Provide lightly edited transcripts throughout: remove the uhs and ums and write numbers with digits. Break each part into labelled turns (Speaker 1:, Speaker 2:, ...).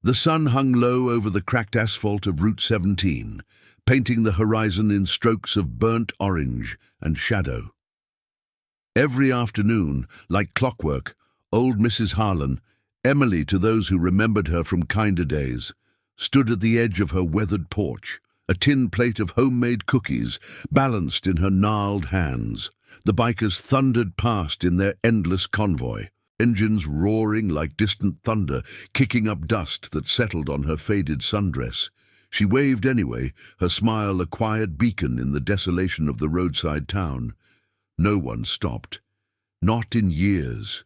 Speaker 1: The sun hung low over the cracked asphalt of Route 17, painting the horizon in strokes of burnt orange and shadow. Every afternoon, like clockwork, old Mrs. Harlan, Emily to those who remembered her from kinder days, stood at the edge of her weathered porch, a tin plate of homemade cookies balanced in her gnarled hands. The bikers thundered past in their endless convoy, engines roaring like distant thunder, kicking up dust that settled on her faded sundress. She waved anyway, her smile a quiet beacon in the desolation of the roadside town. No one stopped. Not in years.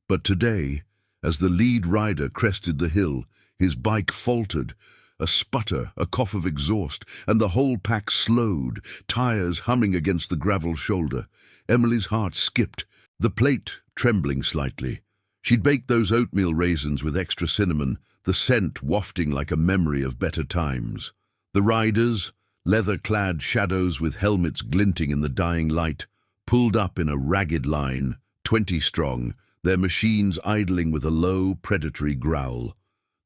Speaker 1: But today, as the lead rider crested the hill, his bike faltered, a sputter, a cough of exhaust, and the whole pack slowed, tires humming against the gravel shoulder. Emily's heart skipped, the plate trembling slightly. She'd baked those oatmeal raisins with extra cinnamon, the scent wafting like a memory of better times. The riders, leather-clad shadows with helmets glinting in the dying light, pulled up in a ragged line, 20 strong, their machines idling with a low, predatory growl.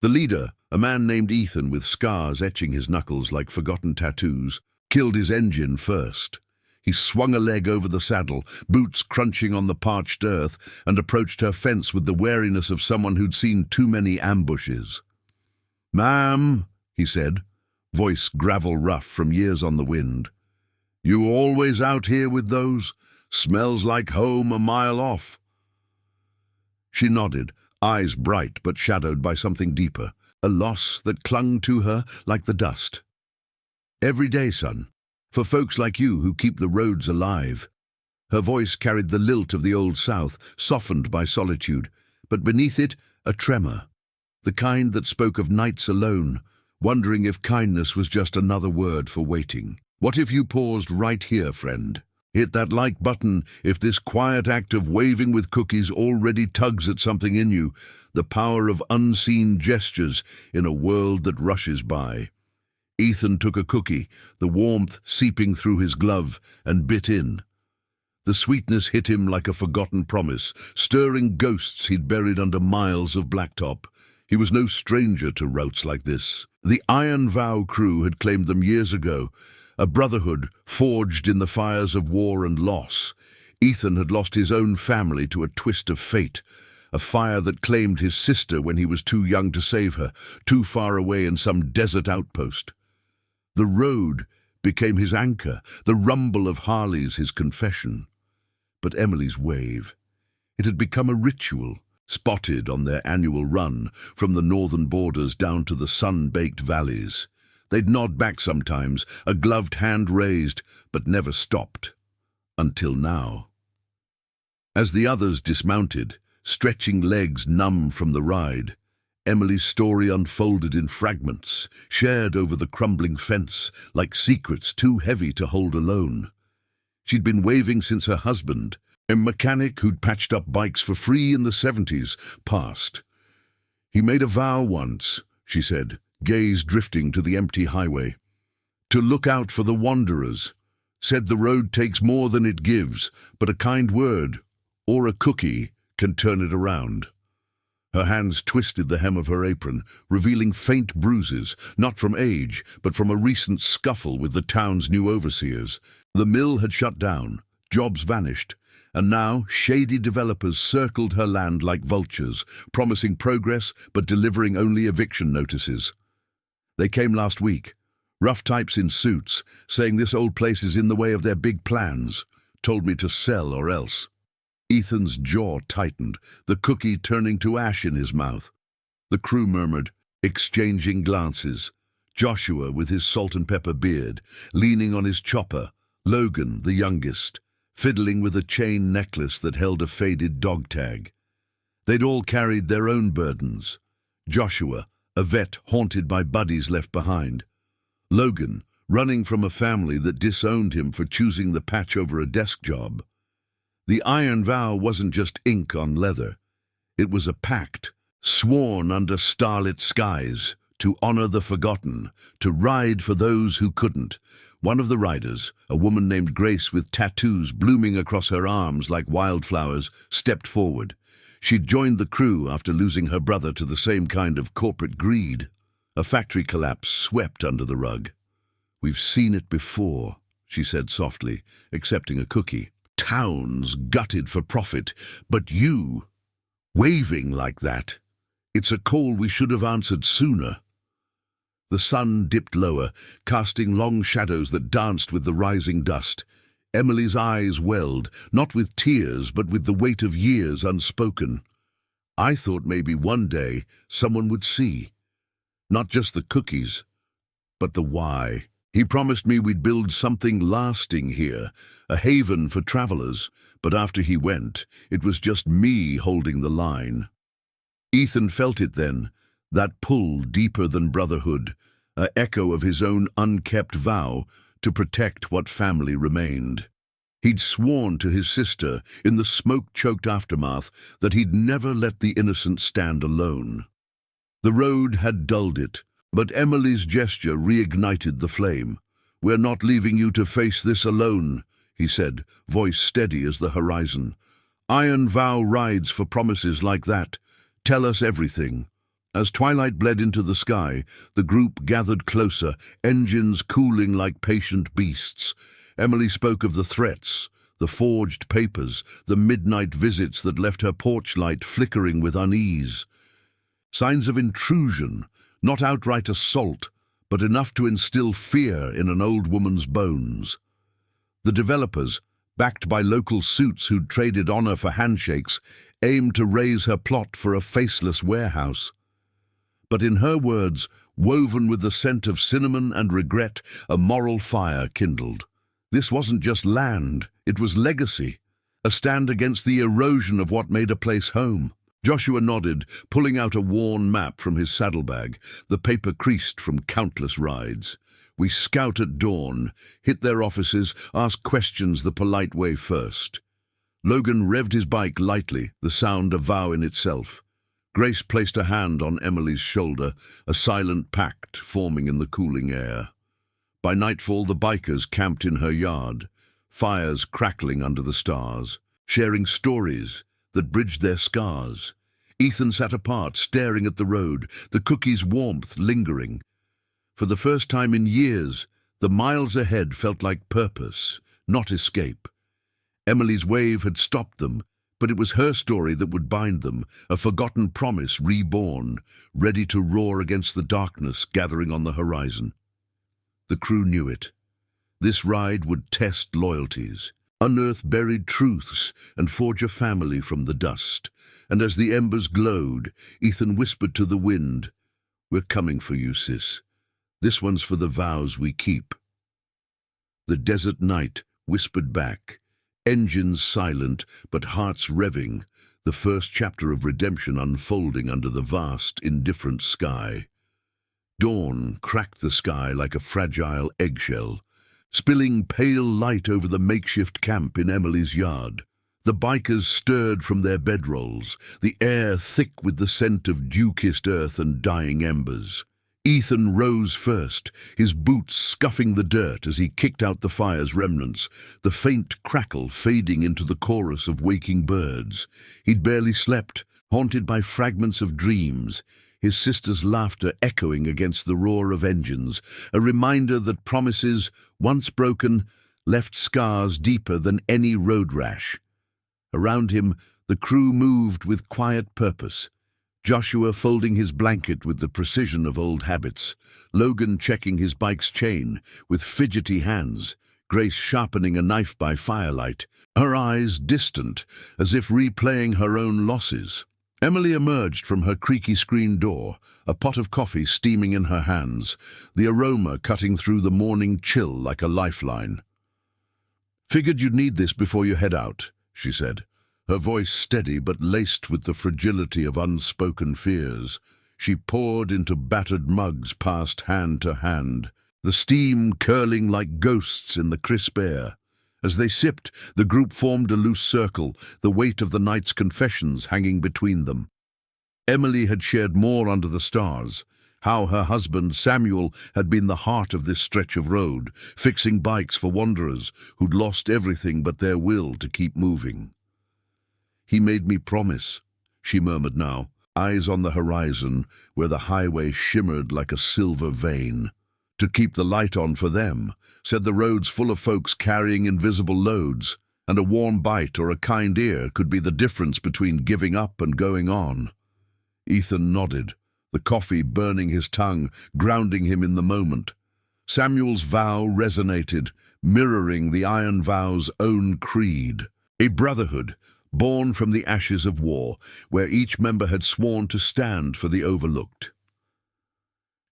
Speaker 1: The leader, a man named Ethan with scars etching his knuckles like forgotten tattoos, killed his engine first. He swung a leg over the saddle, boots crunching on the parched earth, and approached her fence with the wariness of someone who'd seen too many ambushes. "Ma'am," he said, voice gravel rough from years on the wind. "You always out here with those? Smells like home a mile off." She nodded, eyes bright but shadowed by something deeper, a loss that clung to her like the dust. "Every day, son. For folks like you who keep the roads alive." Her voice carried the lilt of the Old South, softened by solitude, but beneath it a tremor, the kind that spoke of nights alone, wondering if kindness was just another word for waiting. What if you paused right here, friend? Hit that like button if this quiet act of waving with cookies already tugs at something in you, the power of unseen gestures in a world that rushes by. Ethan took a cookie, the warmth seeping through his glove, and bit in. The sweetness hit him like a forgotten promise, stirring ghosts he'd buried under miles of blacktop. He was no stranger to routes like this. The Iron Vow crew had claimed them years ago, a brotherhood forged in the fires of war and loss. Ethan had lost his own family to a twist of fate, a fire that claimed his sister when he was too young to save her, too far away in some desert outpost. The road became his anchor, the rumble of Harley's his confession. But Emily's wave, it had become a ritual, spotted on their annual run from the northern borders down to the sun-baked valleys. They'd nod back sometimes, a gloved hand raised, but never stopped. Until now. As the others dismounted, stretching legs numb from the ride, Emily's story unfolded in fragments, shared over the crumbling fence, like secrets too heavy to hold alone. She'd been waving since her husband, a mechanic who'd patched up bikes for free in the 70s, passed. "He made a vow once," she said, gaze drifting to the empty highway, "to look out for the wanderers. Said the road takes more than it gives, but a kind word, or a cookie, can turn it around." Her hands twisted the hem of her apron, revealing faint bruises, not from age, but from a recent scuffle with the town's new overseers. The mill had shut down, jobs vanished, and now shady developers circled her land like vultures, promising progress but delivering only eviction notices. They came last week, rough types in suits, saying this old place is in the way of their big plans, told me to sell or else. Ethan's jaw tightened, the cookie turning to ash in his mouth. The crew murmured, exchanging glances. Joshua, with his salt and pepper beard, leaning on his chopper, Logan, the youngest, fiddling with a chain necklace that held a faded dog tag. They'd all carried their own burdens. Joshua, a vet haunted by buddies left behind. Logan, running from a family that disowned him for choosing the patch over a desk job. The Iron Vow wasn't just ink on leather. It was a pact, sworn under starlit skies, to honor the forgotten, to ride for those who couldn't. One of the riders, a woman named Grace with tattoos blooming across her arms like wildflowers, stepped forward. She'd joined the crew after losing her brother to the same kind of corporate greed. A factory collapse swept under the rug. "We've seen it before," she said softly, accepting a cookie. "Towns gutted for profit, but you, waving like that. It's a call we should have answered sooner." The sun dipped lower, casting long shadows that danced with the rising dust. Emily's eyes welled, not with tears, but with the weight of years unspoken. "I thought maybe one day someone would see. Not just the cookies, but the why. He promised me we'd build something lasting here, a haven for travelers, but after he went, it was just me holding the line." Ethan felt it then, that pull deeper than brotherhood, an echo of his own unkept vow to protect what family remained. He'd sworn to his sister, in the smoke-choked aftermath, that he'd never let the innocent stand alone. The road had dulled it, but Emily's gesture reignited the flame. "We're not leaving you to face this alone," he said, voice steady as the horizon. "Iron vow rides for promises like that. Tell us everything." As twilight bled into the sky, the group gathered closer, engines cooling like patient beasts. Emily spoke of the threats, the forged papers, the midnight visits that left her porch light flickering with unease. Signs of intrusion, not outright assault, but enough to instill fear in an old woman's bones. The developers, backed by local suits who'd traded honor for handshakes, aimed to raise her plot for a faceless warehouse. But in her words, woven with the scent of cinnamon and regret, a moral fire kindled. This wasn't just land, it was legacy, a stand against the erosion of what made a place home. Joshua nodded, pulling out a worn map from his saddlebag, the paper creased from countless rides. "We scout at dawn, hit their offices, ask questions the polite way first." Logan revved his bike lightly, the sound a vow in itself. Grace placed a hand on Emily's shoulder, a silent pact forming in the cooling air. By nightfall, the bikers camped in her yard, fires crackling under the stars, sharing stories that bridged their scars. Ethan sat apart, staring at the road, the cookie's warmth lingering. For the first time in years, the miles ahead felt like purpose, not escape. Emily's wave had stopped them, but it was her story that would bind them, a forgotten promise reborn, ready to roar against the darkness gathering on the horizon. The crew knew it. This ride would test loyalties, unearth buried truths, and forge a family from the dust. And as the embers glowed, Ethan whispered to the wind, "We're coming for you, sis. This one's for the vows we keep." The desert night whispered back, engines silent but hearts revving, the first chapter of redemption unfolding under the vast, indifferent sky. Dawn cracked the sky like a fragile eggshell, spilling pale light over the makeshift camp in Emily's yard. The bikers stirred from their bedrolls, the air thick with the scent of dew-kissed earth and dying embers. Ethan rose first, his boots scuffing the dirt as he kicked out the fire's remnants, the faint crackle fading into the chorus of waking birds. He'd barely slept, haunted by fragments of dreams, his sister's laughter echoing against the roar of engines, a reminder that promises, once broken, left scars deeper than any road rash. Around him, the crew moved with quiet purpose, Joshua folding his blanket with the precision of old habits, Logan checking his bike's chain with fidgety hands, Grace sharpening a knife by firelight, her eyes distant, as if replaying her own losses. Emily emerged from her creaky screen door, a pot of coffee steaming in her hands, the aroma cutting through the morning chill like a lifeline. "Figured you'd need this before you head out," she said, her voice steady but laced with the fragility of unspoken fears. She poured into battered mugs passed hand to hand, the steam curling like ghosts in the crisp air. As they sipped, the group formed a loose circle, the weight of the night's confessions hanging between them. Emily had shared more under the stars, how her husband Samuel had been the heart of this stretch of road, fixing bikes for wanderers who'd lost everything but their will to keep moving. "He made me promise," she murmured now, eyes on the horizon where the highway shimmered like a silver vein. To keep the light on for them, said the roads full of folks carrying invisible loads, and a warm bite or a kind ear could be the difference between giving up and going on. Ethan nodded, the coffee burning his tongue, grounding him in the moment. Samuel's vow resonated, mirroring the Iron Vow's own creed. A brotherhood, born from the ashes of war, where each member had sworn to stand for the overlooked.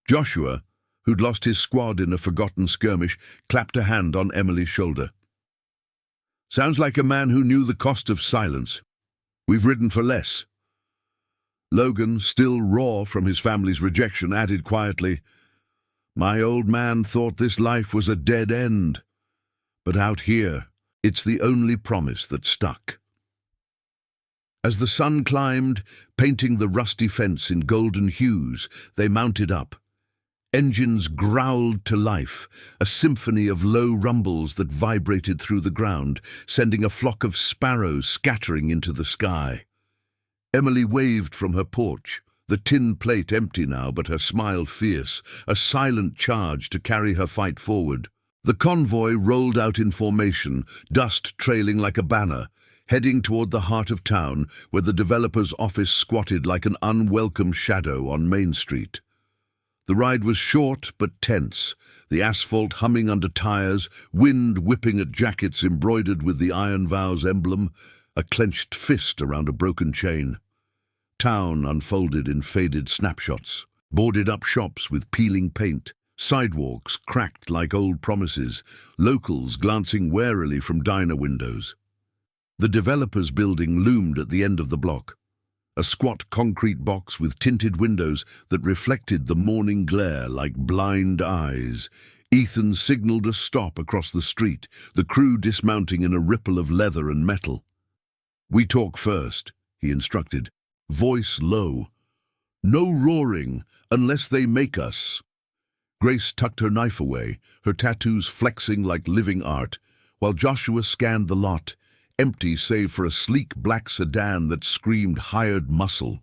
Speaker 1: Joshua, who'd lost his squad in a forgotten skirmish, clapped a hand on Emily's shoulder. "Sounds like a man who knew the cost of silence. We've ridden for less." Logan, still raw from his family's rejection, added quietly, "My old man thought this life was a dead end. But out here, it's the only promise that stuck." As the sun climbed, painting the rusty fence in golden hues, they mounted up. Engines growled to life, a symphony of low rumbles that vibrated through the ground, sending a flock of sparrows scattering into the sky. Emily waved from her porch, the tin plate empty now, but her smile fierce, a silent charge to carry her fight forward. The convoy rolled out in formation, dust trailing like a banner, heading toward the heart of town, where the developer's office squatted like an unwelcome shadow on Main Street. The ride was short but tense, the asphalt humming under tires, wind whipping at jackets embroidered with the Iron Vow's emblem, a clenched fist around a broken chain. Town unfolded in faded snapshots, boarded-up shops with peeling paint, sidewalks cracked like old promises, locals glancing warily from diner windows. The developer's building loomed at the end of the block, a squat concrete box with tinted windows that reflected the morning glare like blind eyes. Ethan signaled a stop across the street, the crew dismounting in a ripple of leather and metal. "We talk first," he instructed, voice low. "No roaring, unless they make us." Grace tucked her knife away, her tattoos flexing like living art, while Joshua scanned the lot, empty save for a sleek black sedan that screamed hired muscle.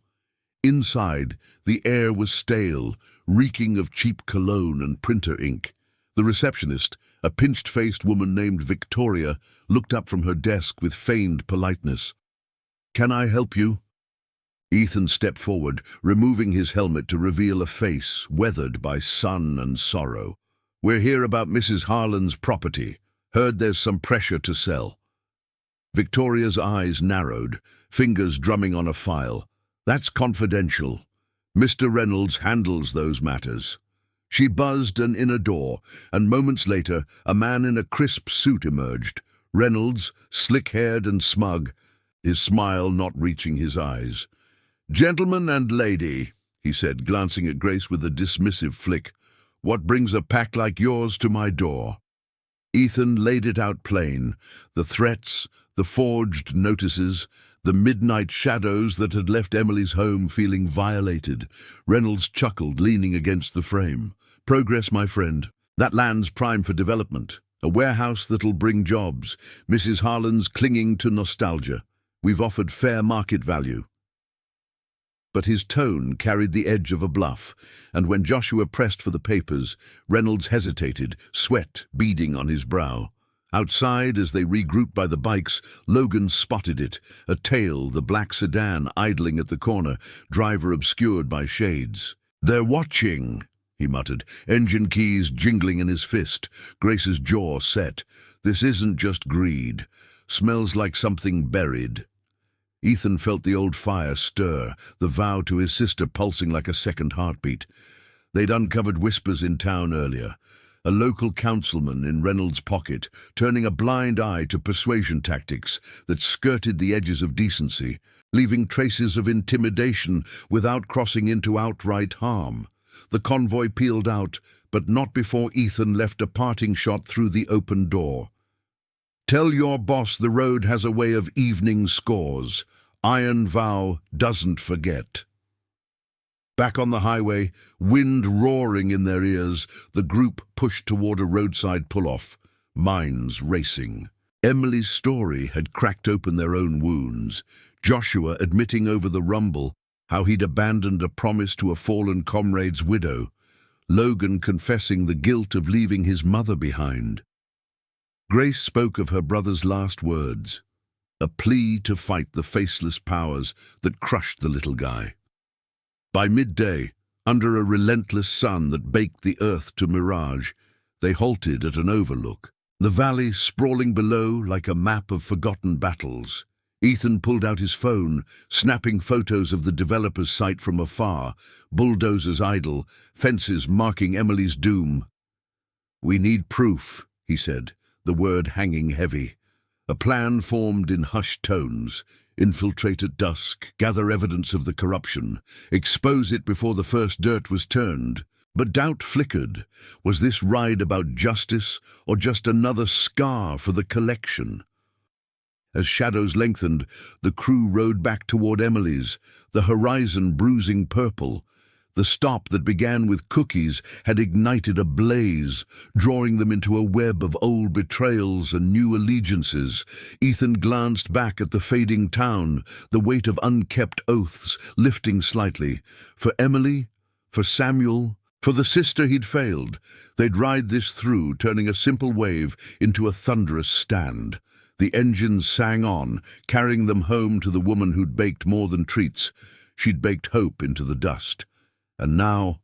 Speaker 1: Inside, the air was stale, reeking of cheap cologne and printer ink. The receptionist, a pinched-faced woman named Victoria, looked up from her desk with feigned politeness. "Can I help you?" Ethan stepped forward, removing his helmet to reveal a face weathered by sun and sorrow. "We're here about Mrs. Harlan's property. Heard there's some pressure to sell." Victoria's eyes narrowed, fingers drumming on a file. "That's confidential. Mr. Reynolds handles those matters." She buzzed an inner door, and moments later, a man in a crisp suit emerged. Reynolds, slick-haired and smug, his smile not reaching his eyes. "Gentleman and lady," he said, glancing at Grace with a dismissive flick, "what brings a pack like yours to my door?" Ethan laid it out plain, the threats, the forged notices, the midnight shadows that had left Emily's home feeling violated. Reynolds chuckled, leaning against the frame. "Progress, my friend. That land's prime for development. A warehouse that'll bring jobs. Mrs. Harlan's clinging to nostalgia. We've offered fair market value." But his tone carried the edge of a bluff, and when Joshua pressed for the papers, Reynolds hesitated, sweat beading on his brow. Outside, as they regrouped by the bikes, Logan spotted it, a tail, the black sedan idling at the corner, driver obscured by shades. "They're watching," he muttered, engine keys jingling in his fist. Grace's jaw set. "This isn't just greed. Smells like something buried." Ethan felt the old fire stir, the vow to his sister pulsing like a second heartbeat. They'd uncovered whispers in town earlier. A local councilman in Reynolds' pocket, turning a blind eye to persuasion tactics that skirted the edges of decency, leaving traces of intimidation without crossing into outright harm. The convoy peeled out, but not before Ethan left a parting shot through the open door. "Tell your boss the road has a way of evening scores. Iron Vow doesn't forget." Back on the highway, wind roaring in their ears, the group pushed toward a roadside pull-off, minds racing. Emily's story had cracked open their own wounds. Joshua admitting over the rumble how he'd abandoned a promise to a fallen comrade's widow, Logan confessing the guilt of leaving his mother behind. Grace spoke of her brother's last words, a plea to fight the faceless powers that crushed the little guy. By midday, under a relentless sun that baked the earth to mirage, they halted at an overlook, the valley sprawling below like a map of forgotten battles. Ethan pulled out his phone, snapping photos of the developer's site from afar, bulldozers idle, fences marking Emily's doom. "We need proof," he said, the word hanging heavy. A plan formed in hushed tones. Infiltrate at dusk, gather evidence of the corruption, expose it before the first dirt was turned. But doubt flickered. Was this ride about justice or just another scar for the collection? As shadows lengthened, the crew rode back toward Emily's, the horizon bruising purple. The stop that began with cookies had ignited a blaze, drawing them into a web of old betrayals and new allegiances. Ethan glanced back at the fading town, the weight of unkept oaths lifting slightly. For Emily, for Samuel, for the sister he'd failed, they'd ride this through, turning a simple wave into a thunderous stand. The engines sang on, carrying them home to the woman who'd baked more than treats. She'd baked hope into the dust. And now,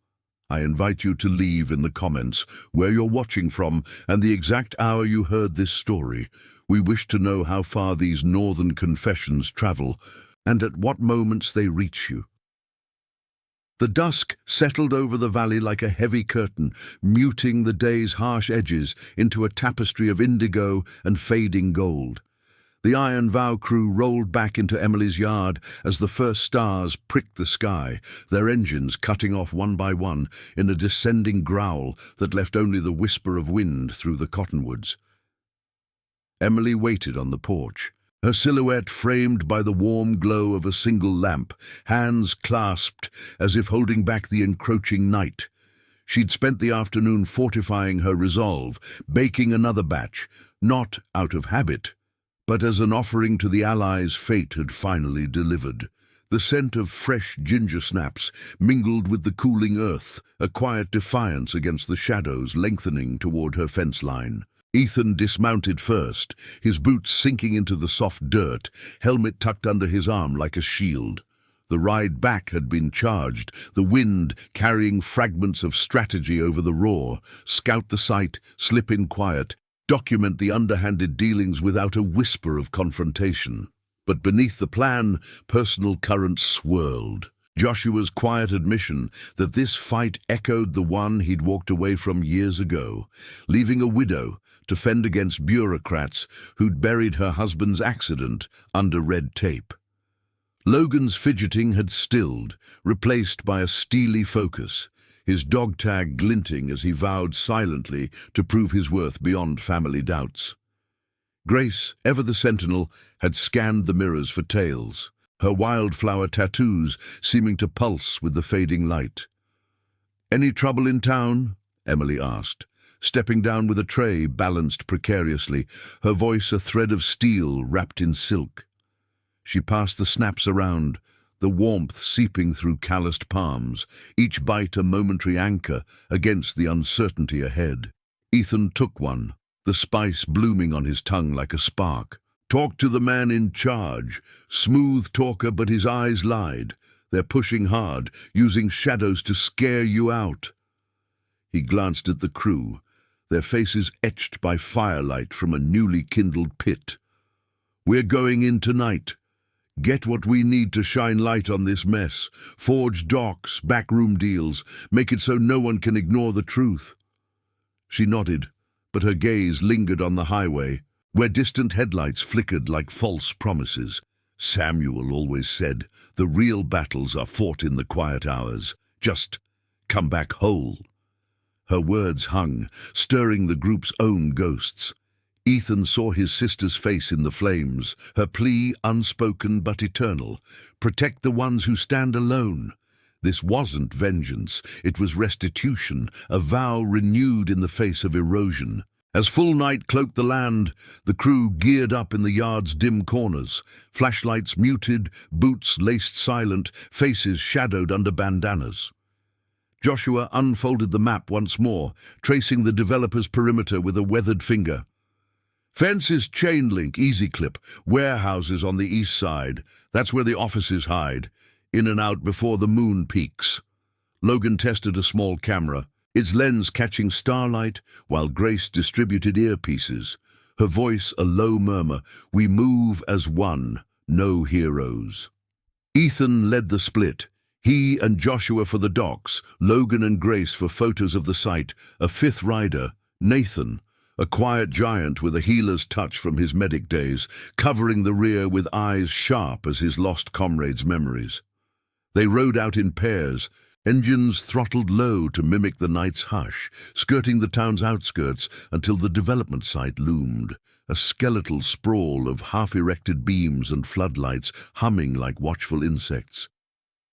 Speaker 1: I invite you to leave in the comments where you're watching from and the exact hour you heard this story. We wish to know how far these northern confessions travel and at what moments they reach you. The dusk settled over the valley like a heavy curtain, muting the day's harsh edges into a tapestry of indigo and fading gold. The Iron Vow crew rolled back into Emily's yard as the first stars pricked the sky, their engines cutting off one by one in a descending growl that left only the whisper of wind through the cottonwoods. Emily waited on the porch, her silhouette framed by the warm glow of a single lamp, hands clasped as if holding back the encroaching night. She'd spent the afternoon fortifying her resolve, baking another batch, not out of habit, but as an offering to the allies fate had finally delivered. The scent of fresh ginger snaps mingled with the cooling earth, a quiet defiance against the shadows lengthening toward her fence line. Ethan dismounted first, his boots sinking into the soft dirt, helmet tucked under his arm like a shield. The ride back had been charged, the wind carrying fragments of strategy over the roar. Scout the site, slip in quiet, document the underhanded dealings without a whisper of confrontation. But beneath the plan, personal currents swirled. Joshua's quiet admission that this fight echoed the one he'd walked away from years ago, leaving a widow to fend against bureaucrats who'd buried her husband's accident under red tape. Logan's fidgeting had stilled, replaced by a steely focus, his dog tag glinting as he vowed silently to prove his worth beyond family doubts. Grace, ever the sentinel, had scanned the mirrors for tales, her wildflower tattoos seeming to pulse with the fading light. "Any trouble in town?" Emily asked, stepping down with a tray balanced precariously, her voice a thread of steel wrapped in silk. She passed the snaps around, the warmth seeping through calloused palms, each bite a momentary anchor against the uncertainty ahead. Ethan took one, the spice blooming on his tongue like a spark. "Talk to the man in charge. Smooth talker, but his eyes lied. They're pushing hard, using shadows to scare you out." He glanced at the crew, their faces etched by firelight from a newly kindled pit. "We're going in tonight. Get what we need to shine light on this mess. Forge docs, backroom deals, make it so no one can ignore the truth." She nodded, but her gaze lingered on the highway, where distant headlights flickered like false promises. Samuel always said, the real battles are fought in the quiet hours. Just come back whole. Her words hung, stirring the group's own ghosts. Ethan saw his sister's face in the flames, her plea unspoken but eternal. Protect the ones who stand alone. This wasn't vengeance, it was restitution, a vow renewed in the face of erosion. As full night cloaked the land, the crew geared up in the yard's dim corners, flashlights muted, boots laced silent, faces shadowed under bandanas. Joshua unfolded the map once more, tracing the developer's perimeter with a weathered finger. Fences, chain link, easy clip, warehouses on the east side. That's where the offices hide, in and out before the moon peaks. Logan tested a small camera, its lens catching starlight while Grace distributed earpieces. Her voice a low murmur, "We move as one, no heroes." Ethan led the split. He and Joshua for the docks, Logan and Grace for photos of the site, a fifth rider, Nathan, a quiet giant with a healer's touch from his medic days, covering the rear with eyes sharp as his lost comrades' memories. They rode out in pairs, engines throttled low to mimic the night's hush, skirting the town's outskirts until the development site loomed, a skeletal sprawl of half-erected beams and floodlights humming like watchful insects.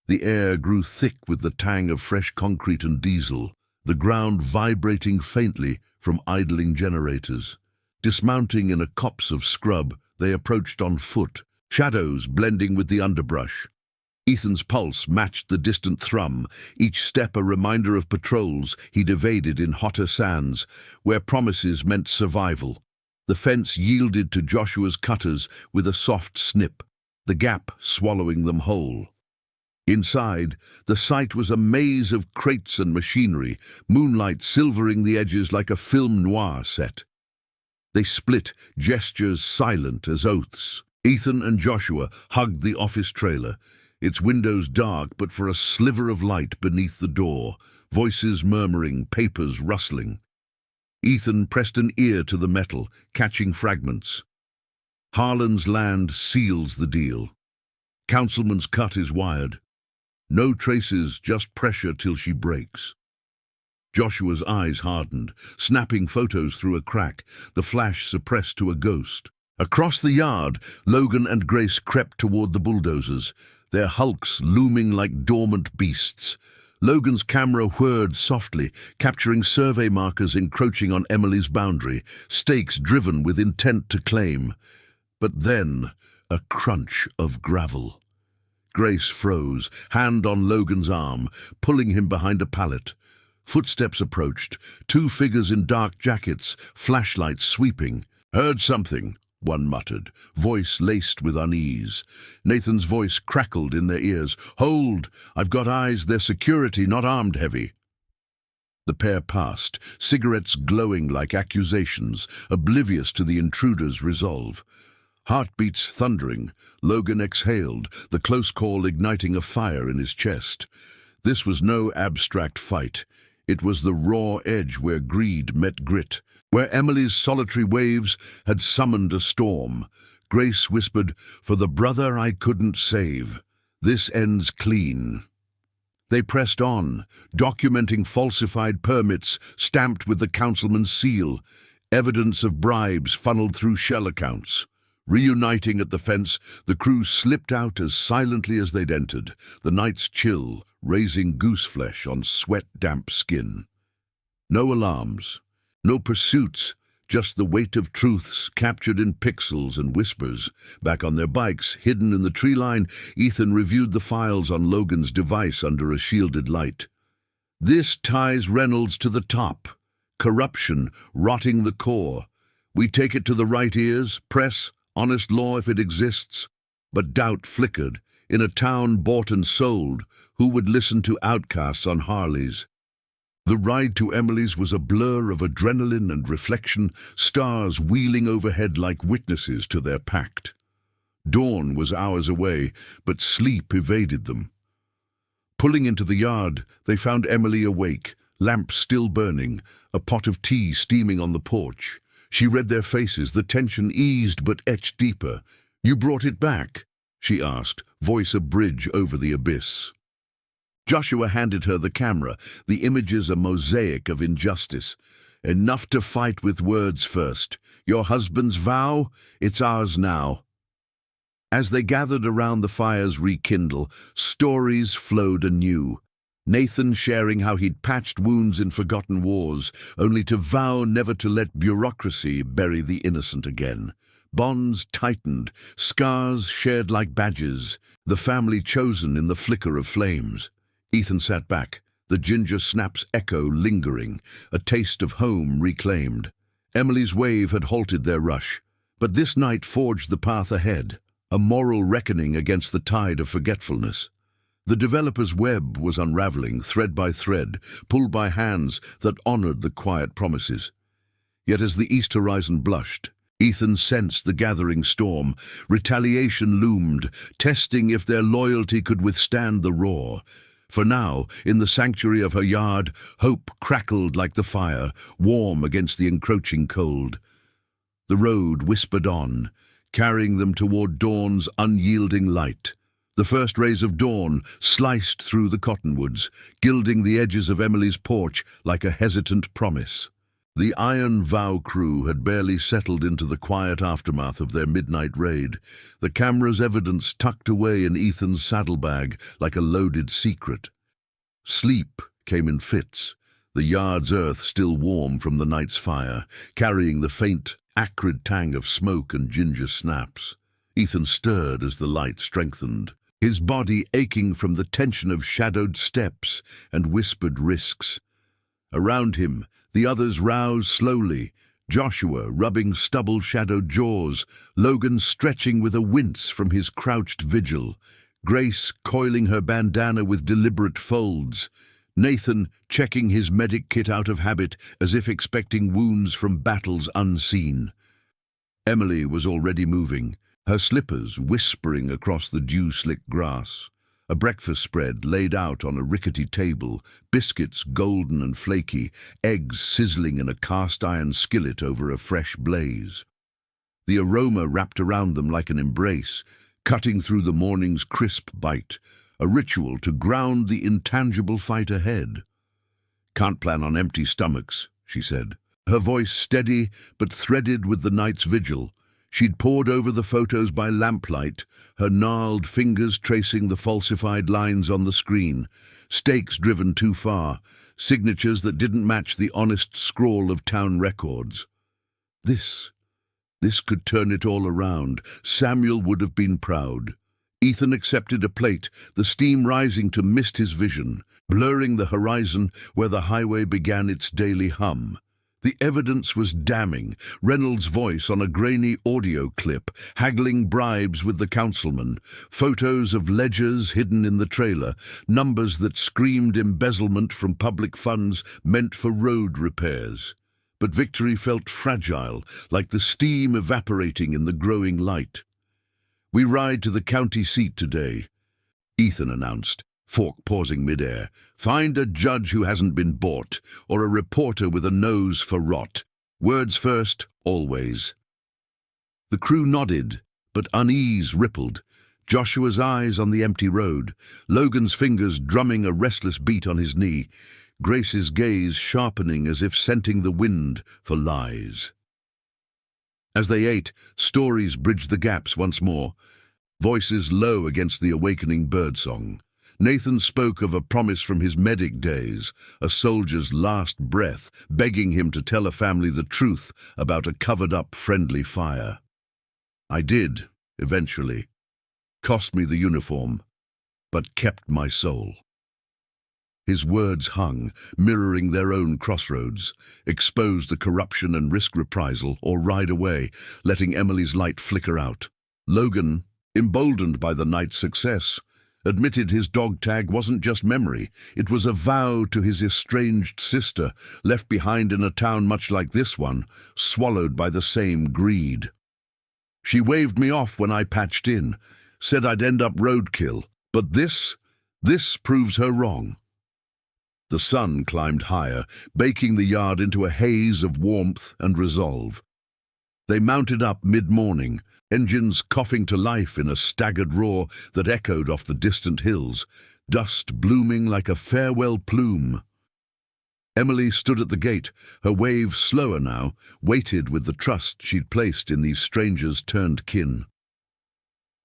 Speaker 1: The air grew thick with the tang of fresh concrete and diesel, the ground vibrating faintly from idling generators. Dismounting in a copse of scrub, they approached on foot, shadows blending with the underbrush. Ethan's pulse matched the distant thrum, each step a reminder of patrols he'd evaded in hotter sands, where promises meant survival. The fence yielded to Joshua's cutters with a soft snip, the gap swallowing them whole. Inside, the site was a maze of crates and machinery, moonlight silvering the edges like a film noir set. They split, gestures silent as oaths. Ethan and Joshua hugged the office trailer, its windows dark but for a sliver of light beneath the door, voices murmuring, papers rustling. Ethan pressed an ear to the metal, catching fragments. Harlan's land seals the deal. Councilman's cut is wired. No traces, just pressure till she breaks. Joshua's eyes hardened, snapping photos through a crack, the flash suppressed to a ghost. Across the yard, Logan and Grace crept toward the bulldozers, their hulks looming like dormant beasts. Logan's camera whirred softly, capturing survey markers encroaching on Emily's boundary, stakes driven with intent to claim. But then, a crunch of gravel. Grace froze, hand on Logan's arm, pulling him behind a pallet. Footsteps approached, two figures in dark jackets, flashlights sweeping. "Heard something," one muttered, voice laced with unease. Nathan's voice crackled in their ears. "Hold! I've got eyes, they're security, not armed heavy." The pair passed, cigarettes glowing like accusations, oblivious to the intruder's resolve. Heartbeats thundering, Logan exhaled, the close call igniting a fire in his chest. This was no abstract fight. It was the raw edge where greed met grit, where Emily's solitary waves had summoned a storm. Grace whispered, "For the brother I couldn't save. This ends clean." They pressed on, documenting falsified permits stamped with the councilman's seal, evidence of bribes funneled through shell accounts. Reuniting at the fence, the crew slipped out as silently as they'd entered, the night's chill raising gooseflesh on sweat-damp skin. No alarms, no pursuits, just the weight of truths captured in pixels and whispers. Back on their bikes, hidden in the tree line, Ethan reviewed the files on Logan's device under a shielded light. "This ties Reynolds to the top. Corruption, rotting the core. We take it to the right ears, press, honest law if it exists." But doubt flickered. In a town bought and sold, who would listen to outcasts on Harleys? The ride to Emily's was a blur of adrenaline and reflection, stars wheeling overhead like witnesses to their pact. Dawn was hours away, but sleep evaded them. Pulling into the yard, they found Emily awake, lamp still burning, a pot of tea steaming on the porch. She read their faces, the tension eased but etched deeper. "You brought it back?" she asked, voice a bridge over the abyss. Joshua handed her the camera, the images a mosaic of injustice. "Enough to fight with words first. Your husband's vow? It's ours now." As they gathered around the fires rekindle, stories flowed anew. Nathan sharing how he'd patched wounds in forgotten wars, only to vow never to let bureaucracy bury the innocent again. Bonds tightened, scars shared like badges, the family chosen in the flicker of flames. Ethan sat back, the ginger snap's echo lingering, a taste of home reclaimed. Emily's wave had halted their rush, but this night forged the path ahead, a moral reckoning against the tide of forgetfulness. The developer's web was unraveling, thread by thread, pulled by hands that honored the quiet promises. Yet as the east horizon blushed, Ethan sensed the gathering storm. Retaliation loomed, testing if their loyalty could withstand the roar. For now, in the sanctuary of her yard, hope crackled like the fire, warm against the encroaching cold. The road whispered on, carrying them toward dawn's unyielding light. The first rays of dawn sliced through the cottonwoods, gilding the edges of Emily's porch like a hesitant promise. The Iron Vow crew had barely settled into the quiet aftermath of their midnight raid, the camera's evidence tucked away in Ethan's saddlebag like a loaded secret. Sleep came in fits, the yard's earth still warm from the night's fire, carrying the faint, acrid tang of smoke and ginger snaps. Ethan stirred as the light strengthened, his body aching from the tension of shadowed steps and whispered risks. Around him, the others roused slowly, Joshua rubbing stubble-shadowed jaws, Logan stretching with a wince from his crouched vigil, Grace coiling her bandana with deliberate folds, Nathan checking his medic kit out of habit as if expecting wounds from battles unseen. Emily was already moving, her slippers whispering across the dew-slick grass. A breakfast spread laid out on a rickety table, biscuits golden and flaky, eggs sizzling in a cast-iron skillet over a fresh blaze. The aroma wrapped around them like an embrace, cutting through the morning's crisp bite, a ritual to ground the intangible fight ahead. "Can't plan on empty stomachs," she said, her voice steady but threaded with the night's vigil. She'd pored over the photos by lamplight, her gnarled fingers tracing the falsified lines on the screen, stakes driven too far, signatures that didn't match the honest scrawl of town records. This could turn it all around. Samuel would have been proud. Ethan accepted a plate, the steam rising to mist his vision, blurring the horizon where the highway began its daily hum. The evidence was damning. Reynolds' voice on a grainy audio clip, haggling bribes with the councilman, photos of ledgers hidden in the trailer, numbers that screamed embezzlement from public funds meant for road repairs. But victory felt fragile, like the steam evaporating in the growing light. "We ride to the county seat today," Ethan announced, fork pausing midair. "Find a judge who hasn't been bought, or a reporter with a nose for rot. Words first, always." The crew nodded, but unease rippled. Joshua's eyes on the empty road, Logan's fingers drumming a restless beat on his knee, Grace's gaze sharpening as if scenting the wind for lies. As they ate, stories bridged the gaps once more, voices low against the awakening birdsong. Nathan spoke of a promise from his medic days, a soldier's last breath, begging him to tell a family the truth about a covered-up friendly fire. "I did, eventually. Cost me the uniform, but kept my soul." His words hung, mirroring their own crossroads, expose the corruption and risk reprisal, or ride away, letting Emily's light flicker out. Logan, emboldened by the night's success, admitted his dog tag wasn't just memory, it was a vow to his estranged sister, left behind in a town much like this one, swallowed by the same greed. "She waved me off when I patched in, said I'd end up roadkill, but this proves her wrong." The sun climbed higher, baking the yard into a haze of warmth and resolve. They mounted up mid-morning, engines coughing to life in a staggered roar that echoed off the distant hills, dust blooming like a farewell plume. Emily stood at the gate, her wave slower now, weighted with the trust she'd placed in these strangers turned kin.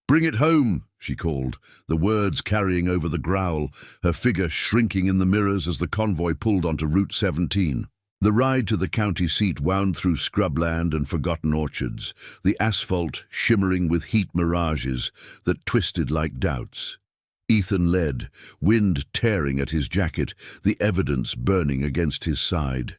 Speaker 1: "Bring it home," she called, the words carrying over the growl, her figure shrinking in the mirrors as the convoy pulled onto Route 17. The ride to the county seat wound through scrubland and forgotten orchards, the asphalt shimmering with heat mirages that twisted like doubts. Ethan led, wind tearing at his jacket, the evidence burning against his side.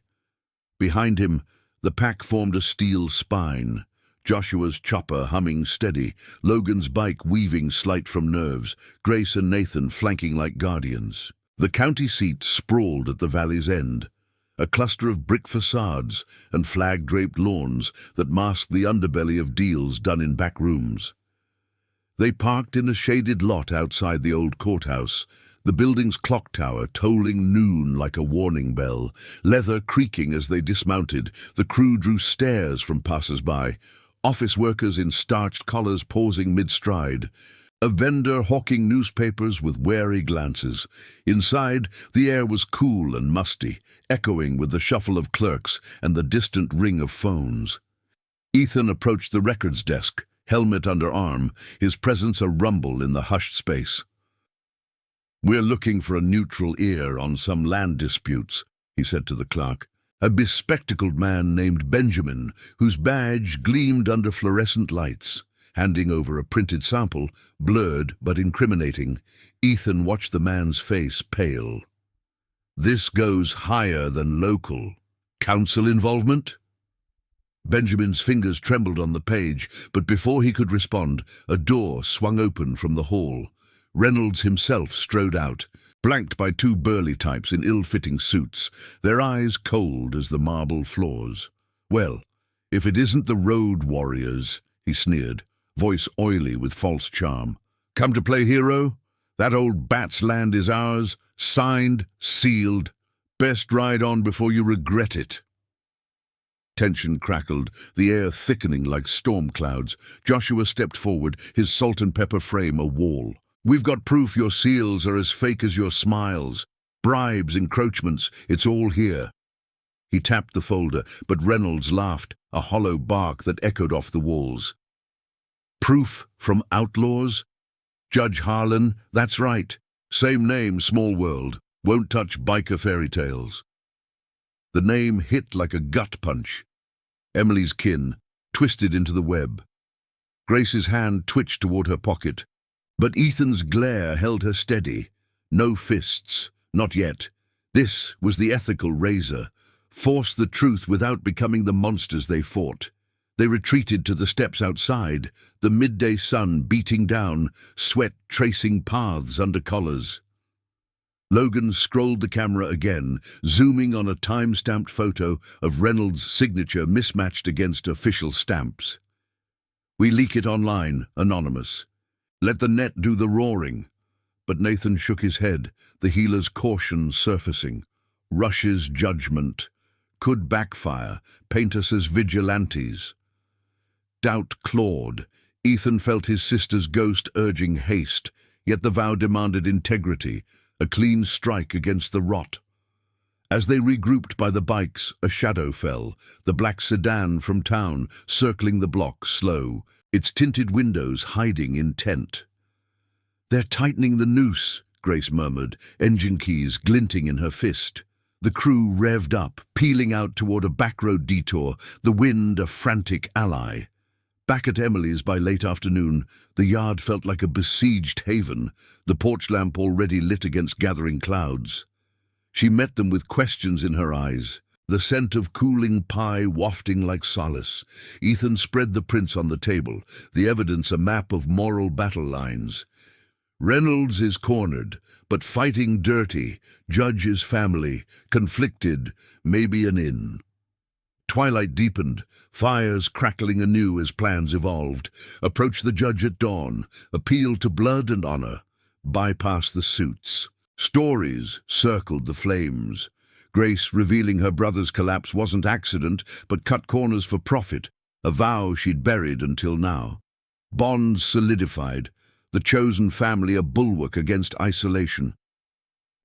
Speaker 1: Behind him, the pack formed a steel spine, Joshua's chopper humming steady, Logan's bike weaving slight from nerves, Grace and Nathan flanking like guardians. The county seat sprawled at the valley's end, a cluster of brick facades and flag-draped lawns that masked the underbelly of deals done in back rooms. They parked in a shaded lot outside the old courthouse, the building's clock tower tolling noon like a warning bell, leather creaking as they dismounted. The crew drew stares from passers-by, office workers in starched collars pausing mid-stride, a vendor hawking newspapers with wary glances. Inside, the air was cool and musty, echoing with the shuffle of clerks and the distant ring of phones. Ethan approached the records desk, helmet under arm, his presence a rumble in the hushed space. "We're looking for a neutral ear on some land disputes," he said to the clerk. A bespectacled man named Benjamin, whose badge gleamed under fluorescent lights. Handing over a printed sample, blurred but incriminating, Ethan watched the man's face pale. "This goes higher than local. Council involvement?" Benjamin's fingers trembled on the page, but before he could respond, a door swung open from the hall. Reynolds himself strode out, flanked by two burly types in ill-fitting suits, their eyes cold as the marble floors. "Well, if it isn't the road warriors," he sneered, voice oily with false charm. "Come to play hero? That old bat's land is ours, signed, sealed. Best ride on before you regret it." Tension crackled, the air thickening like storm clouds. Joshua stepped forward, his salt and pepper frame a wall. "We've got proof your seals are as fake as your smiles. Bribes, encroachments, it's all here." He tapped the folder, but Reynolds laughed, a hollow bark that echoed off the walls. "Proof from outlaws? Judge Harlan, that's right. Same name, small world. Won't touch biker fairy tales." The name hit like a gut punch. Emily's kin, twisted into the web. Grace's hand twitched toward her pocket, but Ethan's glare held her steady. No fists, not yet. This was the ethical razor. Force the truth without becoming the monsters they fought. They retreated to the steps outside, the midday sun beating down, sweat tracing paths under collars. Logan scrolled the camera again, zooming on a time-stamped photo of Reynolds' signature mismatched against official stamps. "We leak it online, anonymous. Let the net do the roaring." But Nathan shook his head, the healer's caution surfacing. Rush's judgment could backfire, paint us as vigilantes. Doubt clawed. Ethan felt his sister's ghost urging haste, yet the vow demanded integrity, a clean strike against the rot. As they regrouped by the bikes, a shadow fell, the black sedan from town, circling the block slow, its tinted windows hiding intent. "They're tightening the noose," Grace murmured, engine keys glinting in her fist. The crew revved up, peeling out toward a backroad detour, the wind a frantic ally. Back at Emily's by late afternoon, the yard felt like a besieged haven, the porch lamp already lit against gathering clouds. She met them with questions in her eyes, the scent of cooling pie wafting like solace. Ethan spread the prints on the table, the evidence a map of moral battle lines. Reynolds is cornered, but fighting dirty, Judge is family, conflicted, maybe an in. Twilight deepened, fires crackling anew as plans evolved. Approach the judge at dawn, appeal to blood and honor, bypass the suits. Stories circled the flames. Grace revealing her brother's collapse wasn't accident, but cut corners for profit, a vow she'd buried until now. Bonds solidified, the chosen family a bulwark against isolation.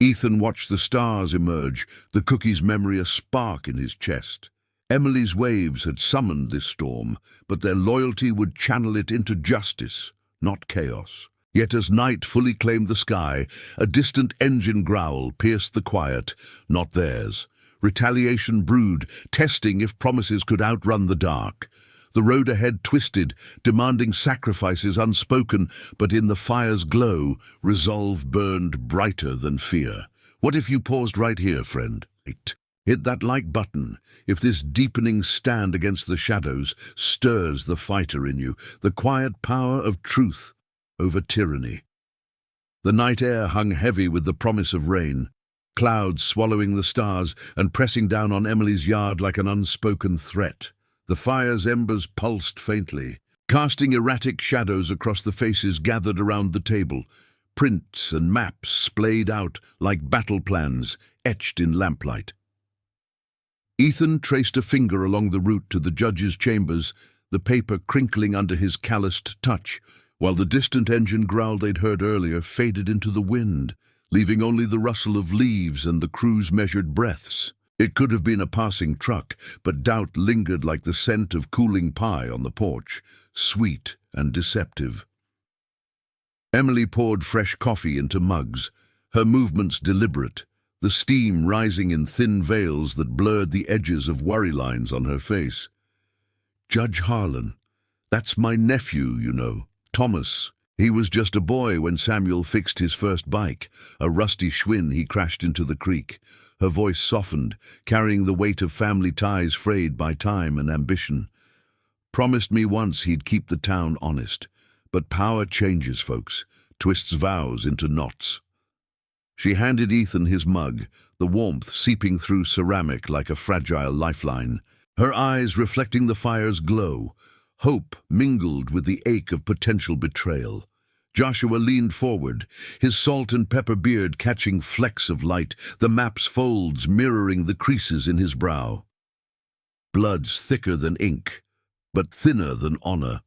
Speaker 1: Ethan watched the stars emerge, the cookie's memory a spark in his chest. Emily's waves had summoned this storm, but their loyalty would channel it into justice, not chaos. Yet as night fully claimed the sky, a distant engine growl pierced the quiet, not theirs. Retaliation brewed, testing if promises could outrun the dark. The road ahead twisted, demanding sacrifices unspoken, but in the fire's glow, resolve burned brighter than fear. What if you paused right here, friend? Hit that like button if this deepening stand against the shadows stirs the fighter in you, the quiet power of truth over tyranny. The night air hung heavy with the promise of rain, clouds swallowing the stars and pressing down on Emily's yard like an unspoken threat. The fire's embers pulsed faintly, casting erratic shadows across the faces gathered around the table. Prints and maps splayed out like battle plans, etched in lamplight. Ethan traced a finger along the route to the judge's chambers, the paper crinkling under his calloused touch, while the distant engine growl they'd heard earlier faded into the wind, leaving only the rustle of leaves and the crew's measured breaths. It could have been a passing truck, but doubt lingered like the scent of cooling pie on the porch, sweet and deceptive. Emily poured fresh coffee into mugs, her movements deliberate, the steam rising in thin veils that blurred the edges of worry lines on her face. "Judge Harlan, that's my nephew, you know, Thomas. He was just a boy when Samuel fixed his first bike, a rusty Schwinn he crashed into the creek." Her voice softened, carrying the weight of family ties frayed by time and ambition. "Promised me once he'd keep the town honest. But power changes, folks, twists vows into knots." She handed Ethan his mug, the warmth seeping through ceramic like a fragile lifeline, her eyes reflecting the fire's glow. Hope mingled with the ache of potential betrayal. Joshua leaned forward, his salt and pepper beard catching flecks of light, the map's folds mirroring the creases in his brow. "Blood's thicker than ink, but thinner than honor.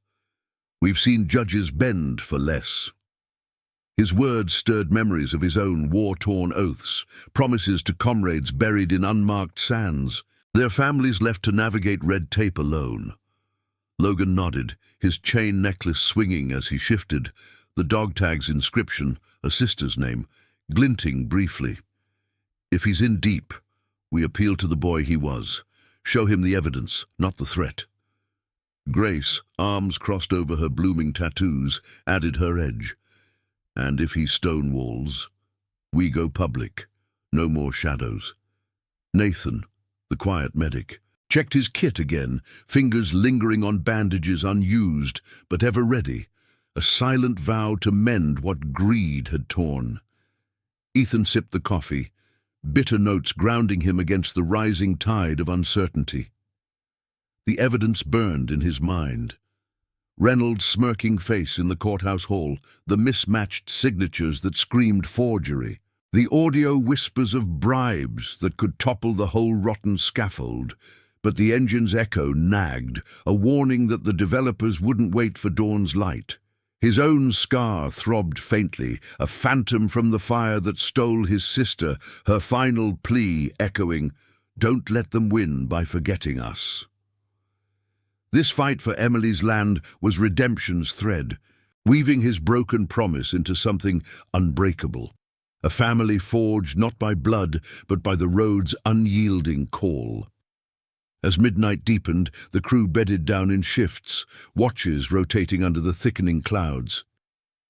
Speaker 1: We've seen judges bend for less." His words stirred memories of his own war-torn oaths, promises to comrades buried in unmarked sands, their families left to navigate red tape alone. Logan nodded, his chain necklace swinging as he shifted, the dog tag's inscription, a sister's name, glinting briefly. If he's in deep, we appeal to the boy he was. Show him the evidence, not the threat. Grace, arms crossed over her blooming tattoos, added her edge. And if he stonewalls, we go public. No more shadows. Nathan, the quiet medic, checked his kit again, fingers lingering on bandages unused, but ever ready, a silent vow to mend what greed had torn. Ethan sipped the coffee, bitter notes grounding him against the rising tide of uncertainty. The evidence burned in his mind. Reynolds' smirking face in the courthouse hall, the mismatched signatures that screamed forgery, the audio whispers of bribes that could topple the whole rotten scaffold. But the engine's echo nagged, a warning that the developers wouldn't wait for dawn's light. His own scar throbbed faintly, a phantom from the fire that stole his sister, her final plea echoing, "Don't let them win by forgetting us." This fight for Emily's land was redemption's thread, weaving his broken promise into something unbreakable. A family forged not by blood, but by the road's unyielding call. As midnight deepened, the crew bedded down in shifts, watches rotating under the thickening clouds.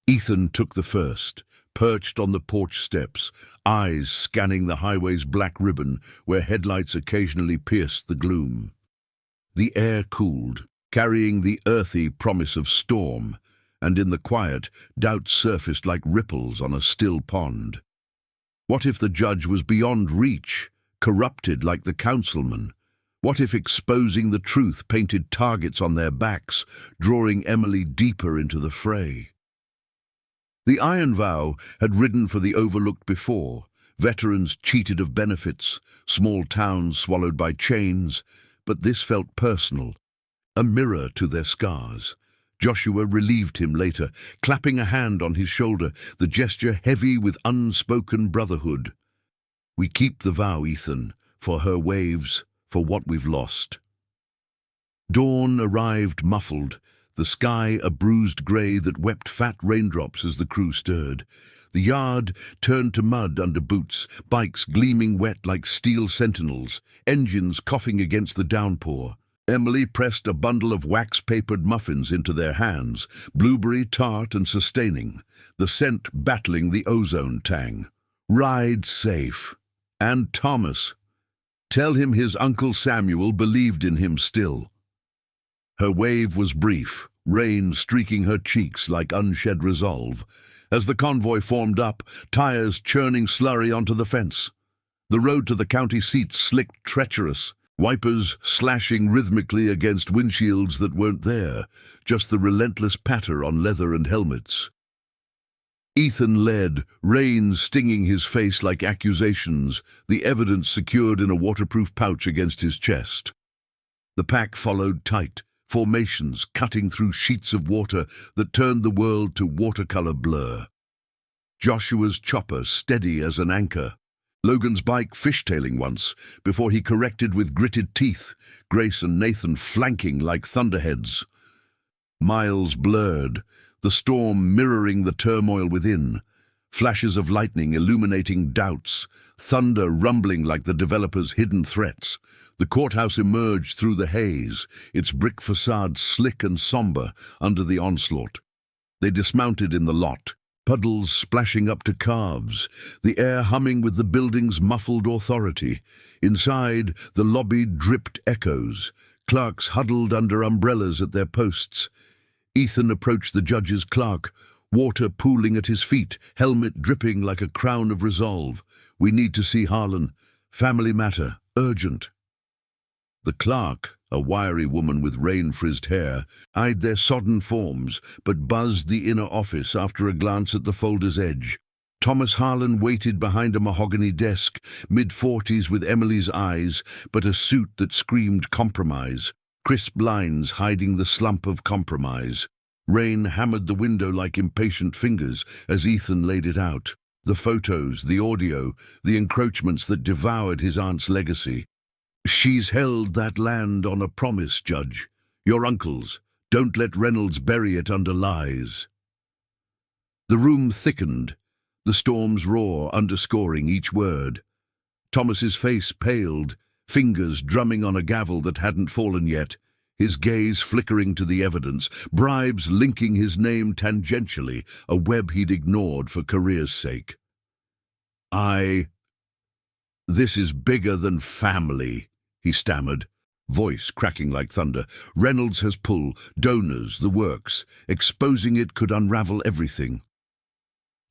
Speaker 1: Ethan took the first, perched on the porch steps, eyes scanning the highway's black ribbon where headlights occasionally pierced the gloom. The air cooled, carrying the earthy promise of storm, and in the quiet, doubt surfaced like ripples on a still pond. What if the judge was beyond reach, corrupted like the councilman? What if exposing the truth painted targets on their backs, drawing Emily deeper into the fray? The Iron Vow had ridden for the overlooked before, veterans cheated of benefits, small towns swallowed by chains, but this felt personal, a mirror to their scars. Joshua relieved him later, clapping a hand on his shoulder, the gesture heavy with unspoken brotherhood. "We keep the vow, Ethan, for her waves, for what we've lost." Dawn arrived muffled, the sky a bruised grey that wept fat raindrops as the crew stirred. The yard turned to mud under boots, bikes gleaming wet like steel sentinels, engines coughing against the downpour. Emily pressed a bundle of wax-papered muffins into their hands, blueberry tart and sustaining, the scent battling the ozone tang. Ride safe. And Thomas. Tell him his Uncle Samuel believed in him still. Her wave was brief, rain streaking her cheeks like unshed resolve. As the convoy formed up, tires churning slurry onto the fence. The road to the county seat slicked treacherous, wipers slashing rhythmically against windshields that weren't there, just the relentless patter on leather and helmets. Ethan led, rain stinging his face like accusations, the evidence secured in a waterproof pouch against his chest. The pack followed tight, formations cutting through sheets of water that turned the world to watercolor blur. Joshua's chopper steady as an anchor. Logan's bike fishtailing once, before he corrected with gritted teeth, Grace and Nathan flanking like thunderheads. Miles blurred, the storm mirroring the turmoil within, flashes of lightning illuminating doubts, thunder rumbling like the developers' hidden threats. The courthouse emerged through the haze, its brick facade slick and somber under the onslaught. They dismounted in the lot, puddles splashing up to calves, the air humming with the building's muffled authority. Inside, the lobby dripped echoes, clerks huddled under umbrellas at their posts. Ethan approached the judge's clerk, water pooling at his feet, helmet dripping like a crown of resolve. "We need to see Harlan. Family matter. Urgent." The clerk, a wiry woman with rain-frizzed hair, eyed their sodden forms, but buzzed the inner office after a glance at the folder's edge. Thomas Harlan waited behind a mahogany desk, mid-40s with Emily's eyes, but a suit that screamed compromise. Crisp lines hiding the slump of compromise. Rain hammered the window like impatient fingers as Ethan laid it out. The photos, the audio, the encroachments that devoured his aunt's legacy. "She's held that land on a promise, Judge. Your uncle's. Don't let Reynolds bury it under lies." The room thickened, the storm's roar underscoring each word. Thomas's face paled, fingers drumming on a gavel that hadn't fallen yet, his gaze flickering to the evidence, bribes linking his name tangentially, a web he'd ignored for career's sake. "This is bigger than family," he stammered, voice cracking like thunder. "Reynolds has pull, donors, the works. Exposing it could unravel everything."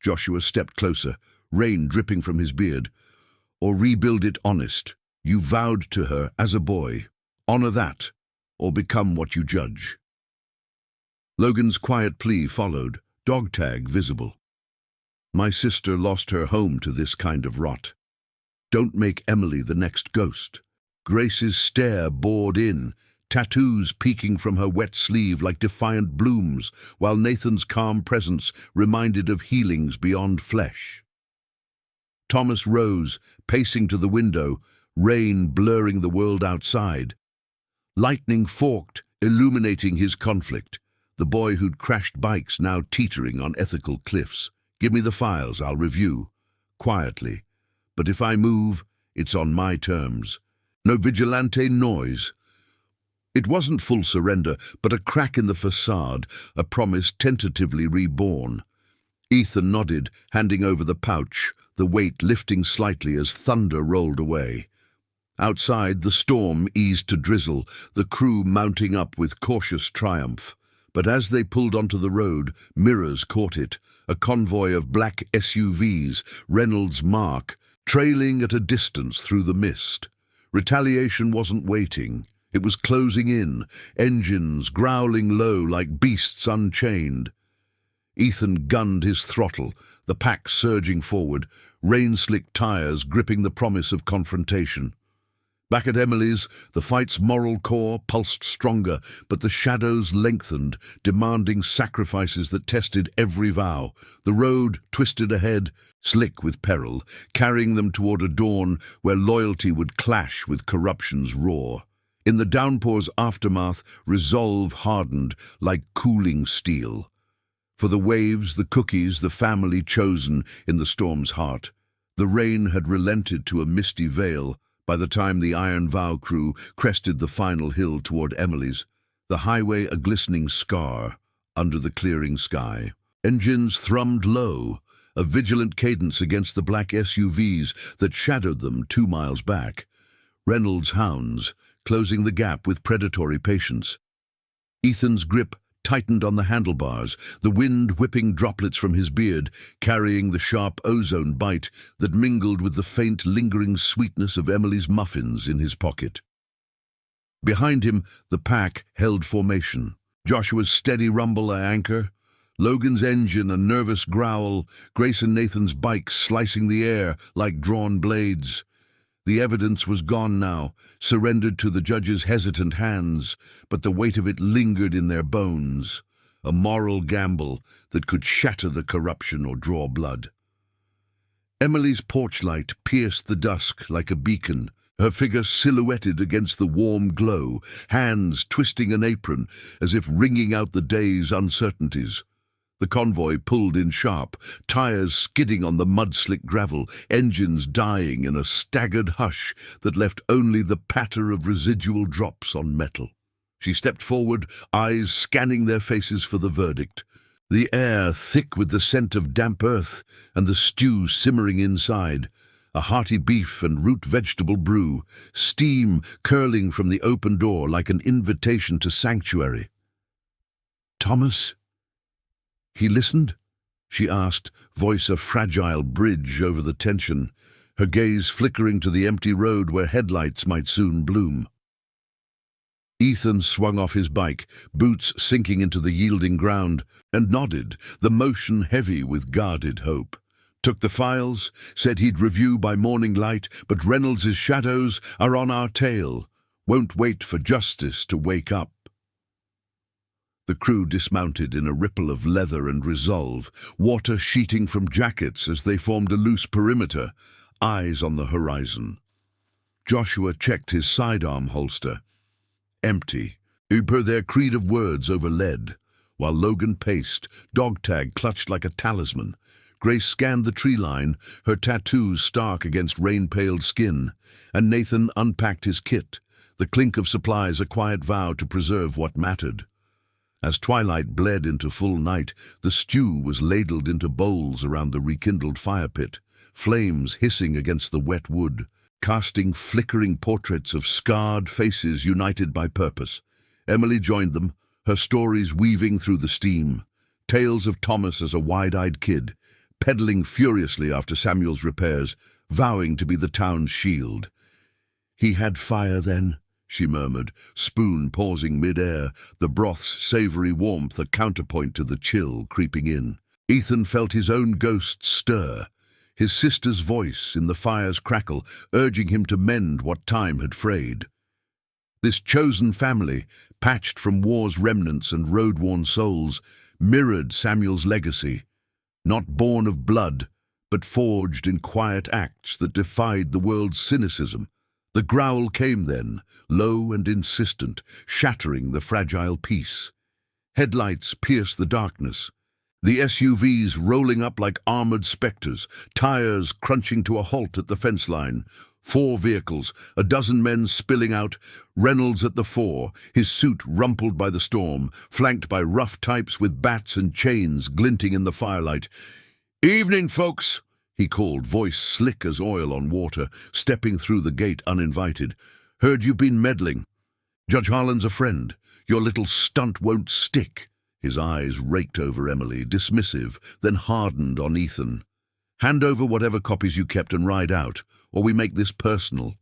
Speaker 1: Joshua stepped closer, rain dripping from his beard. "Or rebuild it honest. You vowed to her as a boy. Honor that, or become what you judge." Logan's quiet plea followed, dog tag visible. "My sister lost her home to this kind of rot. Don't make Emily the next ghost." Grace's stare bored in, tattoos peeking from her wet sleeve like defiant blooms, while Nathan's calm presence reminded of healings beyond flesh. Thomas rose, pacing to the window, rain blurring the world outside. Lightning forked, illuminating his conflict, the boy who'd crashed bikes now teetering on ethical cliffs. "Give me the files, I'll review." Quietly. "But if I move, it's on my terms. No vigilante noise." It wasn't full surrender, but a crack in the facade, a promise tentatively reborn. Ethan nodded, handing over the pouch, the weight lifting slightly as thunder rolled away. Outside, the storm eased to drizzle, the crew mounting up with cautious triumph. But as they pulled onto the road, mirrors caught it, a convoy of black SUVs, Reynolds' mark, trailing at a distance through the mist. Retaliation wasn't waiting. It was closing in, engines growling low like beasts unchained. Ethan gunned his throttle, the pack surging forward, rain-slicked tires gripping the promise of confrontation. Back at Emily's, the fight's moral core pulsed stronger, but the shadows lengthened, demanding sacrifices that tested every vow. The road twisted ahead, slick with peril, carrying them toward a dawn where loyalty would clash with corruption's roar. In the downpour's aftermath, resolve hardened like cooling steel. For the waves, the cookies, the family chosen in the storm's heart. The rain had relented to a misty veil by the time the Iron Vow crew crested the final hill toward Emily's, the highway a glistening scar under the clearing sky. Engines thrummed low, a vigilant cadence against the black SUVs that shadowed them 2 miles back. Reynolds' hounds, closing the gap with predatory patience. Ethan's grip tightened on the handlebars, the wind whipping droplets from his beard, carrying the sharp ozone bite that mingled with the faint, lingering sweetness of Emily's muffins in his pocket. Behind him, the pack held formation. Joshua's steady rumble a anchor, Logan's engine a nervous growl, Grace and Nathan's bike slicing the air like drawn blades. The evidence was gone now, surrendered to the judge's hesitant hands, but the weight of it lingered in their bones, a moral gamble that could shatter the corruption or draw blood. Emily's porch light pierced the dusk like a beacon, her figure silhouetted against the warm glow, hands twisting an apron as if wringing out the day's uncertainties. The convoy pulled in sharp, tires skidding on the mud-slick gravel, engines dying in a staggered hush that left only the patter of residual drops on metal. She stepped forward, eyes scanning their faces for the verdict. The air thick with the scent of damp earth and the stew simmering inside. A hearty beef and root vegetable brew, steam curling from the open door like an invitation to sanctuary. "Thomas?" "He listened?" she asked, voice a fragile bridge over the tension, her gaze flickering to the empty road where headlights might soon bloom. Ethan swung off his bike, boots sinking into the yielding ground, and nodded, the motion heavy with guarded hope. Took the files, said he'd review by morning light, but Reynolds's shadows are on our tail, won't wait for justice to wake up. The crew dismounted in a ripple of leather and resolve, water sheeting from jackets as they formed a loose perimeter, eyes on the horizon. Joshua checked his sidearm holster. Empty, per their creed of words over lead, while Logan paced, dog-tag clutched like a talisman. Grace scanned the tree line, her tattoos stark against rain-paled skin, and Nathan unpacked his kit, the clink of supplies a quiet vow to preserve what mattered. As twilight bled into full night, the stew was ladled into bowls around the rekindled fire pit, flames hissing against the wet wood, casting flickering portraits of scarred faces united by purpose. Emily joined them, her stories weaving through the steam, tales of Thomas as a wide-eyed kid, pedaling furiously after Samuel's repairs, vowing to be the town's shield. "He had fire then," she murmured, spoon pausing mid-air, the broth's savory warmth a counterpoint to the chill creeping in. Ethan felt his own ghost stir, his sister's voice in the fire's crackle, urging him to mend what time had frayed. This chosen family, patched from war's remnants and road-worn souls, mirrored Samuel's legacy, not born of blood, but forged in quiet acts that defied the world's cynicism. The growl came then, low and insistent, shattering the fragile peace. Headlights pierced the darkness, the SUVs rolling up like armored specters, tires crunching to a halt at the fence line. 4 vehicles, a dozen men spilling out, Reynolds at the fore, his suit rumpled by the storm, flanked by rough types with bats and chains glinting in the firelight. "Evening, folks," he called, voice slick as oil on water, stepping through the gate uninvited. "Heard you've been meddling. Judge Harlan's a friend. Your little stunt won't stick." His eyes raked over Emily, dismissive, then hardened on Ethan. "Hand over whatever copies you kept and ride out, or we make this personal."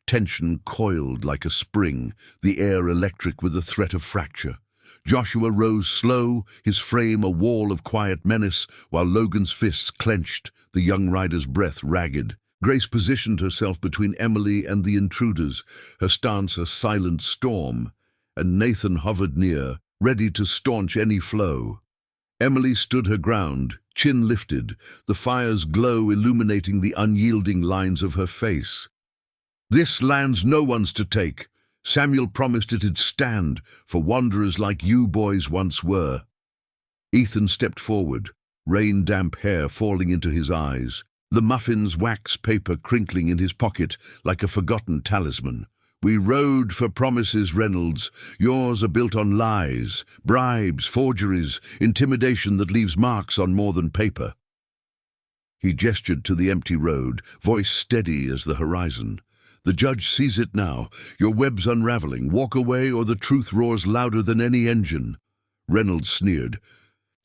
Speaker 1: Tension coiled like a spring, the air electric with the threat of fracture. Joshua rose slow, his frame a wall of quiet menace, while Logan's fists clenched, the young rider's breath ragged. Grace positioned herself between Emily and the intruders, her stance a silent storm, and Nathan hovered near, ready to staunch any flow. Emily stood her ground, chin lifted, the fire's glow illuminating the unyielding lines of her face. "This land's no one's to take," Samuel promised it'd stand for wanderers like you boys once were. Ethan stepped forward, rain-damp hair falling into his eyes, the muffin's wax paper crinkling in his pocket like a forgotten talisman. We rode for promises, Reynolds. Yours are built on lies, bribes, forgeries, intimidation that leaves marks on more than paper. He gestured to the empty road, voice steady as the horizon. The judge sees it now. Your web's unraveling. Walk away or the truth roars louder than any engine. Reynolds sneered,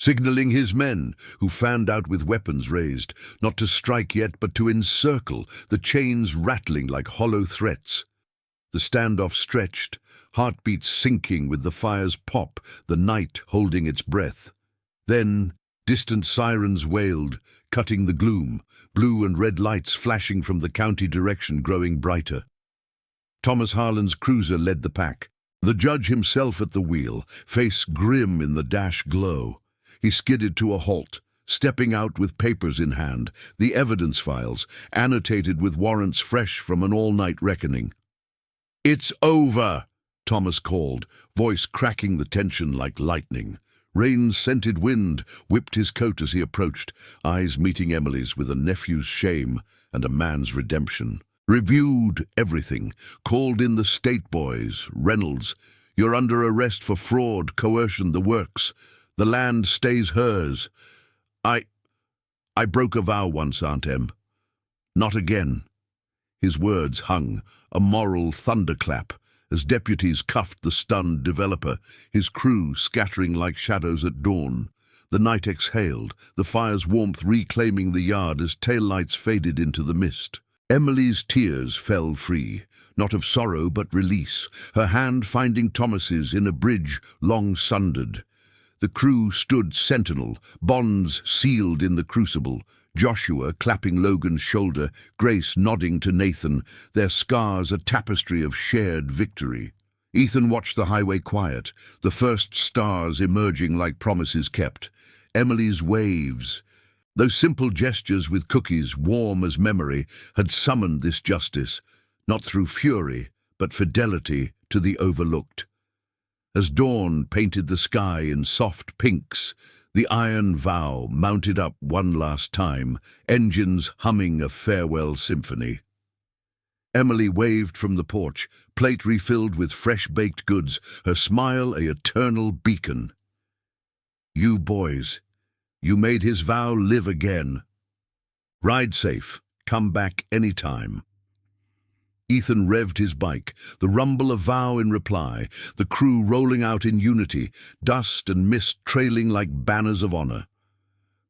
Speaker 1: signaling his men, who fanned out with weapons raised, not to strike yet but to encircle, the chains rattling like hollow threats. The standoff stretched, heartbeats sinking with the fire's pop, the night holding its breath. Then distant sirens wailed, cutting the gloom, blue and red lights flashing from the county direction growing brighter. Thomas Harlan's cruiser led the pack, the judge himself at the wheel, face grim in the dash glow. He skidded to a halt, stepping out with papers in hand, the evidence files, annotated with warrants fresh from an all-night reckoning. "It's over," Thomas called, voice cracking the tension like lightning. Rain-scented wind whipped his coat as he approached, eyes meeting Emily's with a nephew's shame and a man's redemption. Reviewed everything, called in the state boys. "Reynolds, you're under arrest for fraud, coercion, the works. The land stays hers. I broke a vow once, Aunt Em. Not again." His words hung, a moral thunderclap, as deputies cuffed the stunned developer, his crew scattering like shadows at dawn. The night exhaled, the fire's warmth reclaiming the yard as taillights faded into the mist. Emily's tears fell free, not of sorrow but release, her hand finding Thomas's in a bridge long sundered. The crew stood sentinel, bonds sealed in the crucible, Joshua clapping Logan's shoulder, Grace nodding to Nathan, their scars a tapestry of shared victory. Ethan watched the highway quiet, the first stars emerging like promises kept. Emily's waves, those simple gestures with cookies warm as memory, had summoned this justice, not through fury, but fidelity to the overlooked. As dawn painted the sky in soft pinks, the iron vow mounted up one last time, engines humming a farewell symphony. Emily waved from the porch, plate refilled with fresh-baked goods, her smile a eternal beacon. "You boys, you made his vow live again. Ride safe, come back any time." Ethan revved his bike, the rumble of vow in reply, the crew rolling out in unity, dust and mist trailing like banners of honor.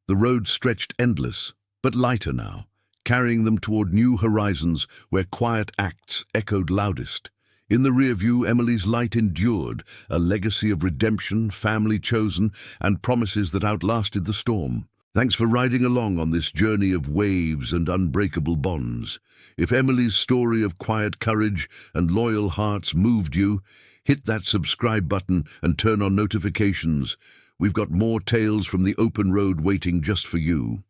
Speaker 1: The road stretched endless, but lighter now, carrying them toward new horizons where quiet acts echoed loudest. In the rear view, Emily's light endured, a legacy of redemption, family chosen, and promises that outlasted the storm. Thanks for riding along on this journey of waves and unbreakable bonds. If Emily's story of quiet courage and loyal hearts moved you, hit that subscribe button and turn on notifications. We've got more tales from the open road waiting just for you.